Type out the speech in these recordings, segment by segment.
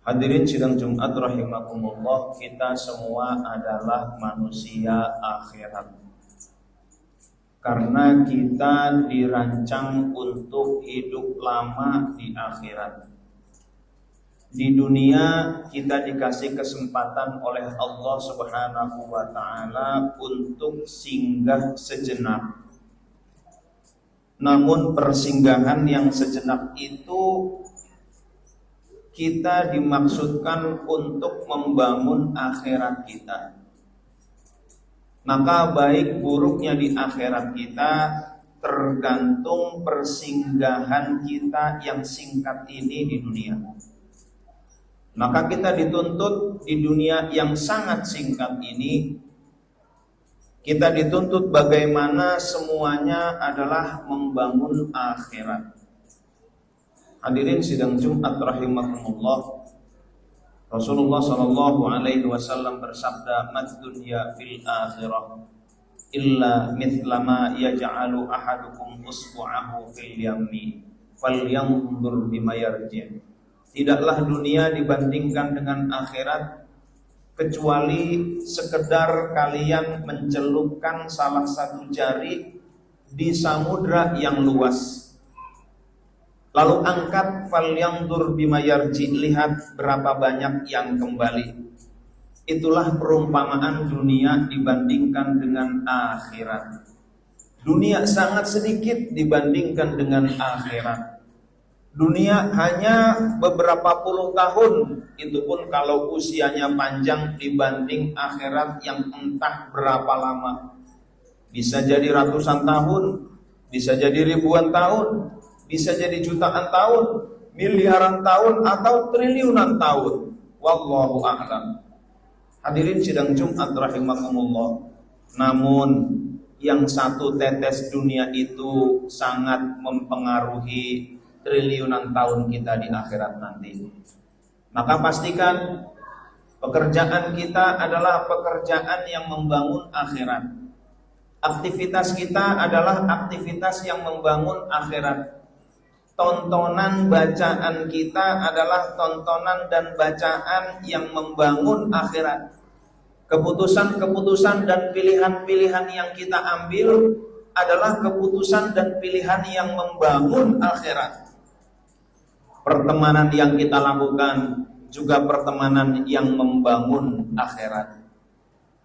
Hadirin sidang Jumat rahimakumullah, kita semua adalah manusia akhirat. Karena kita dirancang untuk hidup lama di akhirat. Di dunia kita dikasih kesempatan oleh Allah Subhanahu wa taala untuk singgah sejenak. Namun persinggahan yang sejenak itu kita dimaksudkan untuk membangun akhirat kita. Maka baik buruknya di akhirat kita tergantung persinggahan kita yang singkat ini di dunia. Maka kita dituntut di dunia yang sangat singkat ini, kita dituntut bagaimana semuanya adalah membangun akhirat. Hadirin sidang Jumat rahimakumullah, Rasulullah sallallahu alaihi wasallam bersabda, "Mad dunya fil akhirah illa mithla ma yaj'alu ahadukum usbu'ahu fil yammi falyanzur bima yarji'." Tidaklah dunia dibandingkan dengan akhirat kecuali sekedar kalian mencelupkan salah satu jari di samudra yang luas. Lalu angkat falyanzur bima yarji, lihat berapa banyak yang kembali. Itulah perumpamaan dunia dibandingkan dengan akhirat. Dunia sangat sedikit dibandingkan dengan akhirat. Dunia hanya beberapa puluh tahun, itu pun kalau usianya panjang dibanding akhirat yang entah berapa lama. Bisa jadi ratusan tahun, bisa jadi ribuan tahun, bisa jadi jutaan tahun, miliaran tahun, atau triliunan tahun. Wallahu a'lam. Hadirin sidang Jumat rahimakumullah. Namun yang satu tetes dunia itu sangat mempengaruhi triliunan tahun kita di akhirat nanti. Maka pastikan pekerjaan kita adalah pekerjaan yang membangun akhirat. Aktivitas kita adalah aktivitas yang membangun akhirat. Tontonan bacaan kita adalah tontonan dan bacaan yang membangun akhirat. Keputusan-keputusan dan pilihan-pilihan yang kita ambil adalah keputusan dan pilihan yang membangun akhirat. Pertemanan yang kita lakukan juga pertemanan yang membangun akhirat.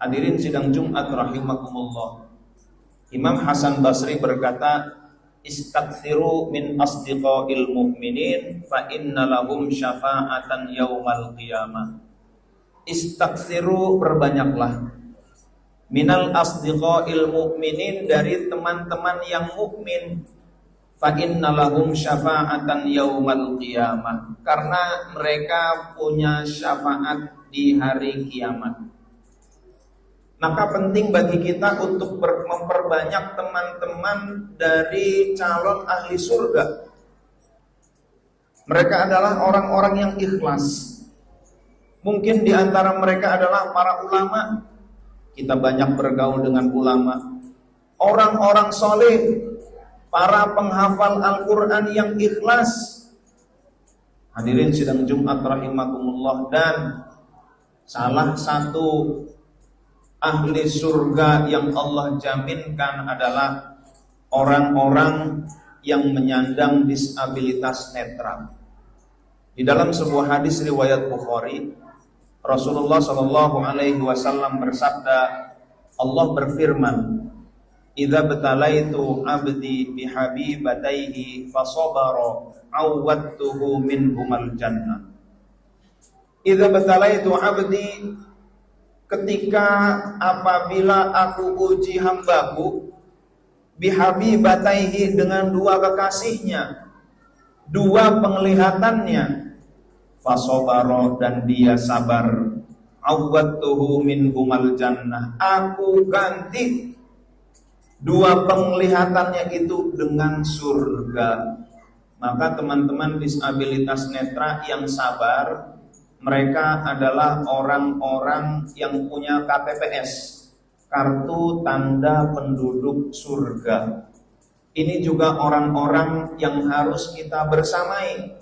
Hadirin sidang Jumat rahimakumullah, Imam Hasan Basri berkata, "Istaghfiru min asdiqail mu'minin fa inna lahum syafa'atan yaumal qiyamah." Istaghfiru, berbanyaklah, minal asdiqail mu'minin, dari teman-teman yang mukmin, fa inna lahum syafa'atan yaumal qiyamah, karena mereka punya syafaat di hari kiamat. Maka penting bagi kita untuk memperbanyak teman-teman dari calon ahli surga. Mereka adalah orang-orang yang ikhlas. Mungkin di antara mereka adalah para ulama. Kita banyak bergaul dengan ulama. Orang-orang soleh, para penghafal Al-Quran yang ikhlas. Hadirin sidang Jumat rahimakumullah. Dan salah satu ahli surga yang Allah jaminkan adalah orang-orang yang menyandang disabilitas netra. Di dalam sebuah hadis riwayat Bukhari, Rasulullah sallallahu alaihi wasallam bersabda, Allah berfirman, "Idza batalaitu 'abdi bihabibataihi fasabara awwadtuhu minhumal jannah." Idza batalaitu 'abdi, ketika apabila aku uji hambaku, bihabibataihi, dengan dua kekasihnya, dua penglihatannya, fasabara, dan dia sabar, awwadtuhu minhumal jannah, aku ganti dua penglihatannya itu dengan surga. Maka teman-teman disabilitas netra yang sabar, mereka adalah orang-orang yang punya KTPS, kartu tanda penduduk surga. Ini juga orang-orang yang harus kita bersamai,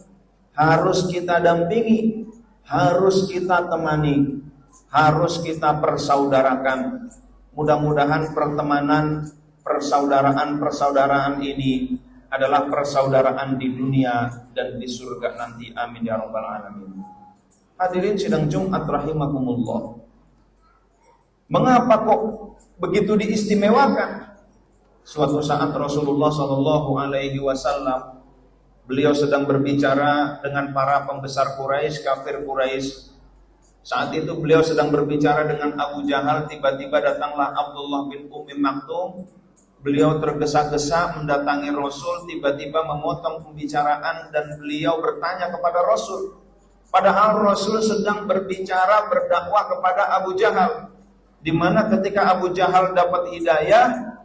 harus kita dampingi, harus kita temani, harus kita persaudarakan. Mudah-mudahan pertemanan, persaudaraan ini adalah persaudaraan di dunia dan di surga nanti. Amin ya rabbal alamin. Hadirin sidang Jumat rahimakumullah. Mengapa kok begitu diistimewakan? Suatu saat Rasulullah Shallallahu Alaihi Wasallam, beliau sedang berbicara dengan para pembesar Quraisy, kafir Quraisy. Saat itu beliau sedang berbicara dengan Abu Jahal. Tiba-tiba datanglah Abdullah bin Ummi Maktum. Beliau tergesa-gesa mendatangi Rasul, tiba-tiba memotong pembicaraan dan beliau bertanya kepada Rasul. Padahal Rasul sedang berbicara, berdakwah kepada Abu Jahal, di mana ketika Abu Jahal dapat hidayah,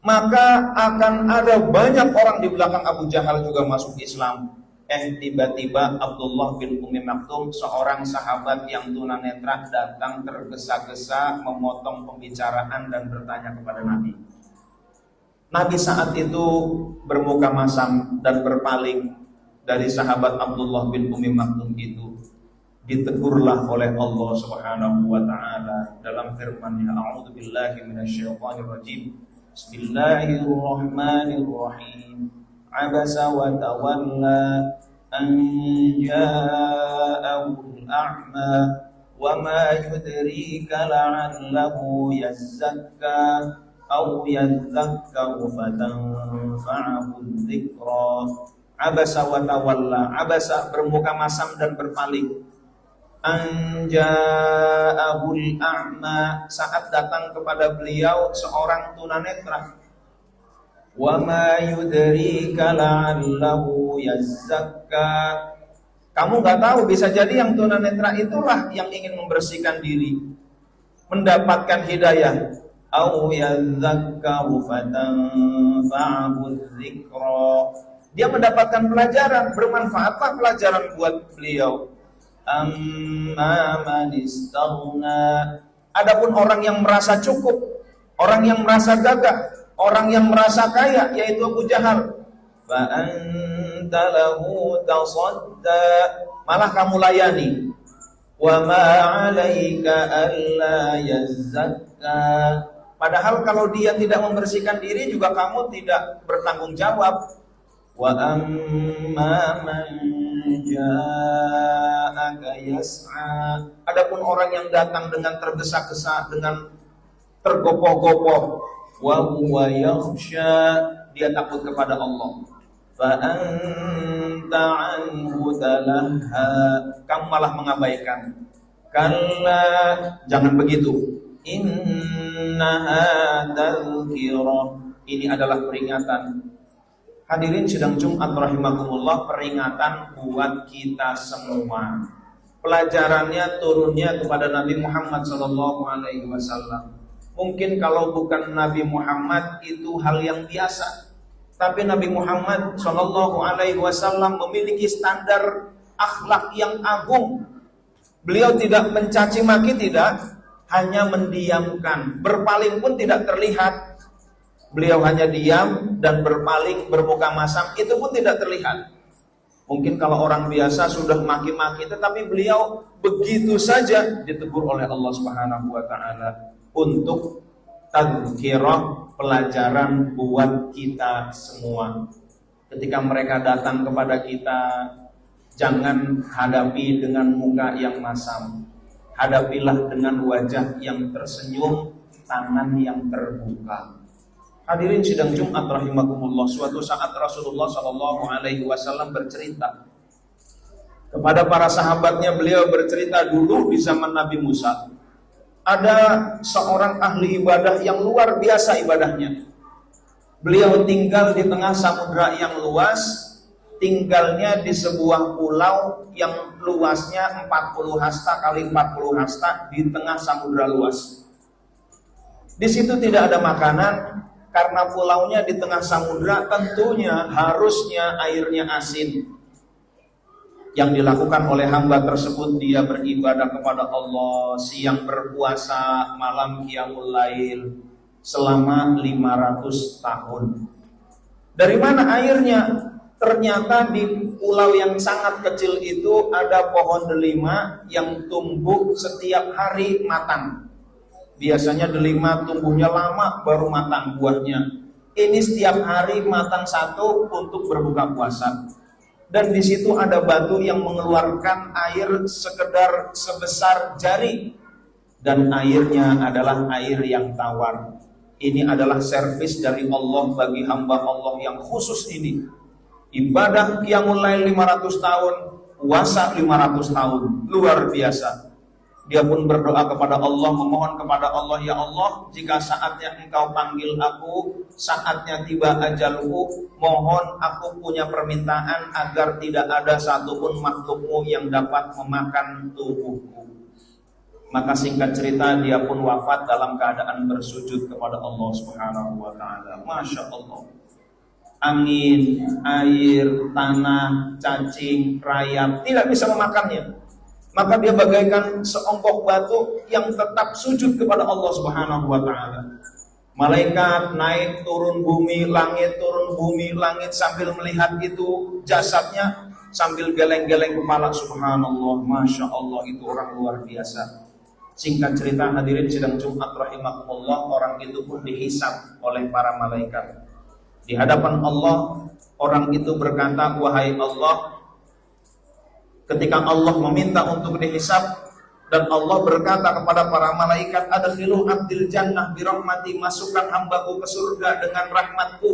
maka akan ada banyak orang di belakang Abu Jahal juga masuk Islam. Tiba-tiba Abdullah bin Ummi Maktum, seorang sahabat yang tunanetra, datang tergesa-gesa memotong pembicaraan dan bertanya kepada Nabi. Nabi saat itu bermuka masam dan berpaling dari sahabat Abdullah bin Ummi Maktum itu. Ditegurlah oleh Allah Subhanahu wa taala dalam firman-Nya, A'udzubillahi minasyaitonirrajim. Bismillahirrahmanirrahim. Abasa wa tawalla an ja'ahul a'ma wa ma yudrika la'allahu yazzakka aw yadhakkaru fatanfa'ahu dzikra. Abasa wa tawalla. Abasa bermuka masam dan berpaling. Anja'ahul a'ma, saat datang kepada beliau seorang tunanetra. Wa ma yudrika la'allahu yazzakka. Kamu enggak tahu, bisa jadi yang tunanetra itulah yang ingin membersihkan diri, mendapatkan hidayah. Au yadzakkaru fatanfa'ahu dzikra. Dia mendapatkan pelajaran, bermanfaatlah pelajaran buat beliau. Amma man istaghna. Adapun orang yang merasa cukup, orang yang merasa gagah, orang yang merasa kaya, yaitu Abu Jahal, fa anta lahu tasadda, malah kamu layani. Wa ma 'alaika alla yazzakka. Padahal kalau dia tidak membersihkan diri juga kamu tidak bertanggung jawab. Wa amma man ja'aka yas'a. Adapun orang yang datang dengan tergesa-gesa, dengan tergopoh-gopoh, wa huwa yakhsha, dia takut kepada Allah. Fa anta anhu talaha, kamu malah mengabaikan. Kalla, jangan begitu. Innaha tadhkirah, ini adalah peringatan. Hadirin sidang Jumat rahimakumullah, peringatan buat kita semua. Pelajarannya turunnya kepada Nabi Muhammad SAW. Mungkin kalau bukan Nabi Muhammad itu hal yang biasa, tapi Nabi Muhammad SAW memiliki standar akhlak yang agung. Beliau tidak mencaci maki, tidak, hanya mendiamkan, berpaling pun tidak terlihat. Beliau hanya diam dan berpaling, bermuka masam, itu pun tidak terlihat. Mungkin kalau orang biasa sudah maki-maki, tetapi beliau begitu saja ditegur oleh Allah Subhanahu wa taala untuk tadzkirah, pelajaran buat kita semua. Ketika mereka datang kepada kita, jangan hadapi dengan muka yang masam. Hadapilah dengan wajah yang tersenyum, tangan yang terbuka. Hadirin sidang Jumat rahimakumullah, suatu saat Rasulullah SAW bercerita kepada para sahabatnya. Beliau bercerita, dulu di zaman Nabi Musa ada seorang ahli ibadah yang luar biasa ibadahnya. Beliau tinggal di tengah samudra yang luas, tinggalnya di sebuah pulau yang luasnya 40 hasta kali 40 hasta di tengah samudra luas. Di situ tidak ada makanan, karena pulaunya di tengah samudra, tentunya harusnya airnya asin. Yang dilakukan oleh hamba tersebut, dia beribadah kepada Allah, siang berpuasa, malam qiyamul lail selama 500 tahun. Dari mana airnya? Ternyata di pulau yang sangat kecil itu ada pohon delima yang tumbuh setiap hari matang. Biasanya delima tumbuhnya lama baru matang buahnya. Ini setiap hari matang satu untuk berbuka puasa. Dan di situ ada batu yang mengeluarkan air sekedar sebesar jari. Dan airnya adalah air yang tawar. Ini adalah servis dari Allah bagi hamba Allah yang khusus ini. Ibadah qiyamul lail 500 tahun, puasa 500 tahun, luar biasa. Dia pun berdoa kepada Allah, memohon kepada Allah, ya Allah, jika saatnya Engkau panggil aku, saatnya tiba ajalku, mohon aku punya permintaan agar tidak ada satupun makhlukmu yang dapat memakan tubuhku. Maka singkat cerita dia pun wafat dalam keadaan bersujud kepada Allah Subhanahu wa taala. Masya Allah. Angin, air, tanah, cacing, rayap tidak bisa memakannya. Maka dia bagaikan seonggok batu yang tetap sujud kepada Allah Subhanahu wa taala. Malaikat naik turun bumi, langit turun bumi, langit sambil melihat itu jasadnya sambil geleng-geleng kepala. Subhanallah, Masya Allah, itu orang luar biasa. Singkat cerita hadirin sidang Jumat rahimakumullah, orang itu pun dihisab oleh para malaikat. Di hadapan Allah, orang itu berkata, wahai Allah, ketika Allah meminta untuk dihisab dan Allah berkata kepada para malaikat, adkhilu abdil jannah birahmati, masukkan hambaku ke surga dengan rahmatku.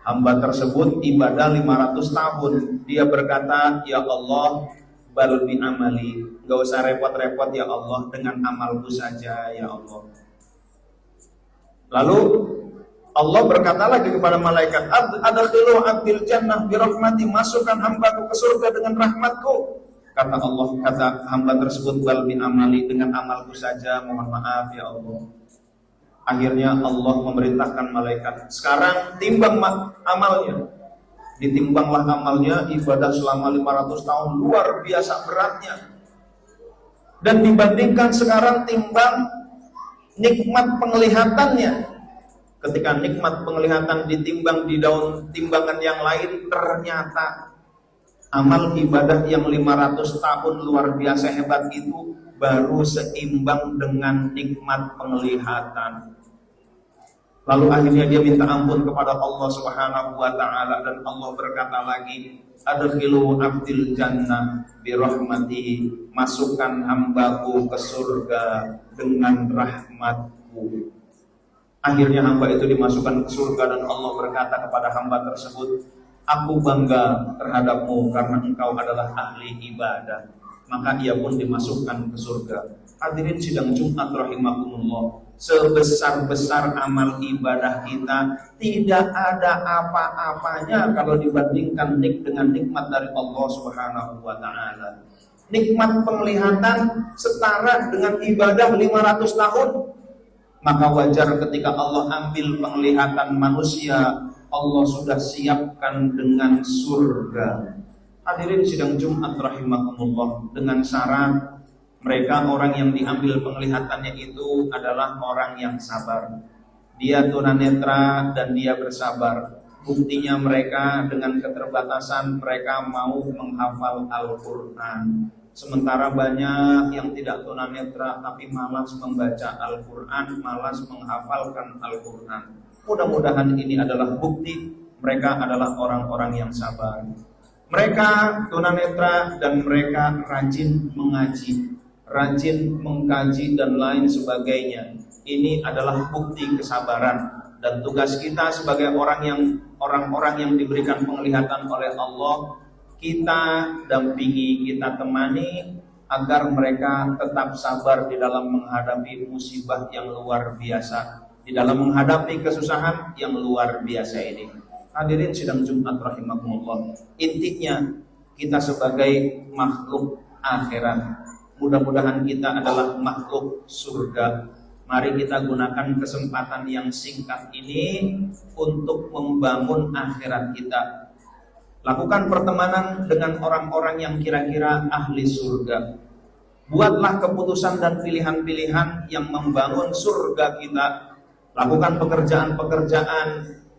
Hamba tersebut ibadah 500 tahun. Dia berkata, ya Allah, bal bi amali, gak usah repot-repot ya Allah, dengan amalku saja ya Allah. Lalu Allah berkata lagi kepada malaikat, adkhilu abdil jannah birahmati, masukkan hambaku ke surga dengan rahmatku. Kata Allah, kata hamba tersebut, bal bin amali, dengan amalku saja, mohon maaf ya Allah. Akhirnya Allah memerintahkan malaikat, sekarang timbang amalnya. Ditimbanglah amalnya, ibadah selama 500 tahun, luar biasa beratnya. Dan dibandingkan sekarang timbang nikmat penglihatannya. Ketika nikmat penglihatan ditimbang di daun timbangan yang lain, ternyata amal ibadah yang 500 tahun luar biasa hebat itu baru seimbang dengan nikmat penglihatan. Lalu akhirnya dia minta ampun kepada Allah Subhanahu wa taala dan Allah berkata lagi, adkhilu abdil jannah birahmatihi, masukkan hambaku ke surga dengan rahmatku. Akhirnya hamba itu dimasukkan ke surga dan Allah berkata kepada hamba tersebut, aku bangga terhadapmu karena engkau adalah ahli ibadah. Maka ia pun dimasukkan ke surga. Hadirin sidang Jumat rahimakumullah, sebesar-besar amal ibadah kita, tidak ada apa-apanya kalau dibandingkan dengan nikmat dari Allah Subhanahu wa taala. Nikmat penglihatan setara dengan ibadah 500 tahun. Maka wajar ketika Allah ambil penglihatan manusia, Allah sudah siapkan dengan surga. Hadirin sidang Jumat rahimakumullah, dengan syarat mereka orang yang diambil penglihatannya itu adalah orang yang sabar. Dia tunanetra dan dia bersabar. Buktinya mereka dengan keterbatasan mereka mau menghafal Al-Quran. Sementara banyak yang tidak tunanetra tapi malas membaca Al-Quran, malas menghafalkan Al-Quran. Mudah-mudahan ini adalah bukti mereka adalah orang-orang yang sabar. Mereka tunanetra dan mereka rajin mengaji, rajin mengkaji dan lain sebagainya. Ini adalah bukti kesabaran. Dan tugas kita sebagai orang-orang yang diberikan penglihatan oleh Allah, kita dampingi, kita temani agar mereka tetap sabar di dalam menghadapi musibah yang luar biasa, di dalam menghadapi kesusahan yang luar biasa ini. Hadirin sidang Jumat rahimakumullah, intinya kita sebagai makhluk akhirat, mudah-mudahan kita adalah makhluk surga. Mari kita gunakan kesempatan yang singkat ini untuk membangun akhirat kita. Lakukan pertemanan dengan orang-orang yang kira-kira ahli surga. Buatlah keputusan dan pilihan-pilihan yang membangun surga kita. Lakukan pekerjaan-pekerjaan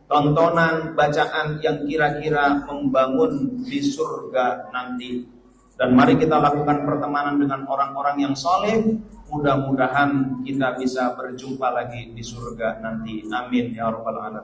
tontonan, bacaan yang kira-kira membangun di surga nanti. Dan mari kita lakukan pertemanan dengan orang-orang yang soleh. Mudah-mudahan kita bisa berjumpa lagi di surga nanti. Amin ya rabbal alamin.